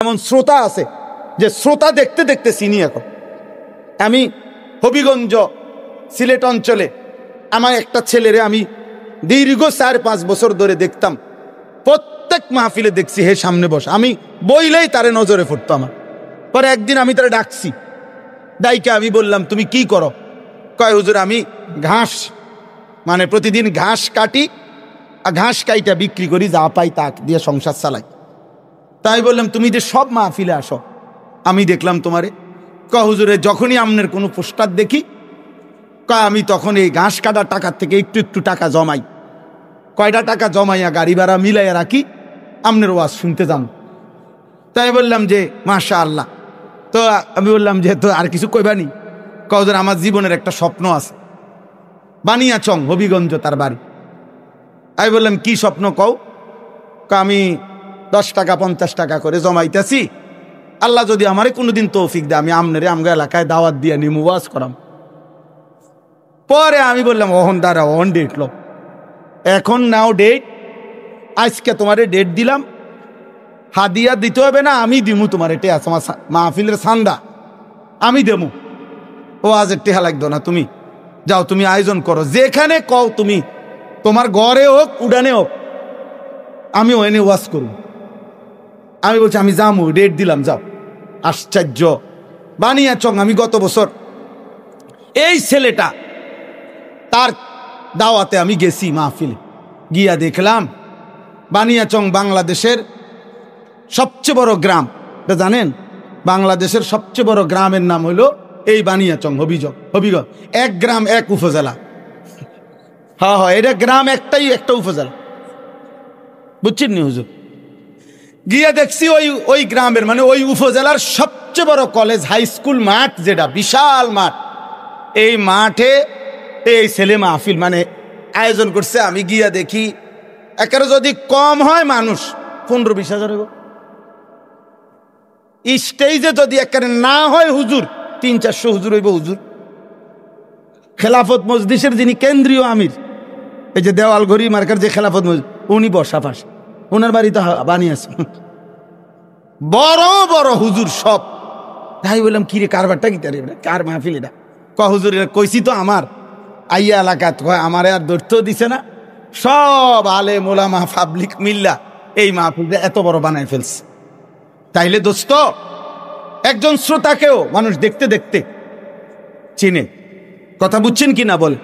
এমন শ্রোতা আছে যে শ্রোতা দেখতে দেখতে চিনি। এখন আমি হবিগঞ্জ সিলেট অঞ্চলে আমার একটা ছেলেরে আমি দীর্ঘ 4-5 বছর ধরে দেখতাম, প্রত্যেক মাহফিলে দেখছি হে সামনে বস, আমি বইলেই তারে নজরে পড়তো আমার। পরে একদিন আমি তারে ডাকছি, ডাইকে আমি বললাম তুমি কি করো? কয় হুজুর আমি ঘাস, মানে প্রতিদিন ঘাস কাটি আর ঘাস কাইটা বিক্রি করি, যা পাই তা দিয়ে সংসার চালাই। তাই বললাম তুমি যে সব মাহফিলে আসো, আমি দেখলাম তোমারে। কয় হুজুরে যখনই আমনের কোনো পোস্টার দেখি, কয় আমি তখন এই ঘাস কাটার টাকার থেকে একটু একটু টাকা জমাই, কয়টা টাকা জমাইয়া গাড়ি ভাড়া মিলাইয়া রাখি, আমনের ওয়াজ শুনতে যাম। তাই বললাম যে মাশাআল্লাহ। তো আমি বললাম যে তো আর কিছু কইবানি? কয় হুজুর আমার জীবনের একটা স্বপ্ন আছে, বানিয়াচং হবিগঞ্জ তার বাড়ি। আমি বললাম কি স্বপ্ন কও? আমি 10 টাকা 50 টাকা করে জমাইতেছি, আল্লাহ যদি আমারে কোনোদিন তৌফিক দেয় আমি আমনেরে আমগা এলাকায় দাওয়াত দিয়ে নিমু, ওয়াজ করাম। পরে আমি বললাম ওহন দাঁড়া, ওহন ডেট লো, এখন নাও ডেট, আজকে তোমারে ডেট দিলাম, হাদিয়া দিতে হবে না, আমি দিমু তোমার, এটা আছে আমার মাহফিলের সান্দা, আমি দেবো। ও আজ টেহা লাগতো না, তুমি যাও, তুমি আয়োজন করো, যেখানে কও তুমি, তোমার ঘরে হোক উড়ানে হোক, আমি ওখানে ওয়াজ করব। আমি বলছি আমি যাবো, ডেট দিলাম, যাও। আশ্চর্য বানিয়াচং। আমি গত বছর এই ছেলেটা তার দাওয়াতে আমি গেছি মাহফিলে, গিয়া দেখলাম বানিয়াচং বাংলাদেশের সবচেয়ে বড় গ্রাম, এটা জানেন? বাংলাদেশের সবচেয়ে বড় গ্রামের নাম হলো এই বানিয়াচং হবিগঞ্জ। এক গ্রাম এক উপজেলা। হ্যাঁ হ্যাঁ, এটা গ্রাম একটাই, একটা উপজেলা, বুঝছেন নি হুজুর? গিয়ে দেখছি ওই গ্রামের মানে ওই উপজেলার সবচেয়ে বড় কলেজ হাই স্কুল মাঠ, যেটা বিশাল মাঠ, এই মাঠে এই ছেলে মাহফিল মানে আয়োজন করছে। আমি গিয়া দেখি একেবারে যদি কম হয় মানুষ 15-20 হাজার হইব, স্টেজে যদি একেবারে না হয় হুজুর 300-400 হুজুর হইব। হুজুর খেলাফত মজলিসের যিনি কেন্দ্রীয় আমির, এই যে দেওয়াল ঘড়ি মার্কার যে খেলাফত মজলিস, উনি বসা পাশ, ওনার বাড়িতে বানিয়েছে বড় বড় হুজুর সব। তাই বললাম কিরে কারবারটা কি, তারে কার মাহফিল এটা? হুজুর কইছি তো আমার আইয়া এলাকাত, আমার আর দৈর্ঘ্য দিছে না, সব আলেম ওলামা পাবলিক মিল্লা এই মাহফিলটা এত বড় বানায় ফেলছে। তাইলে দোস্ত, একজন শ্রোতাকেও মানুষ দেখতে দেখতে চিনে। কথা বুঝছেন কি না বল?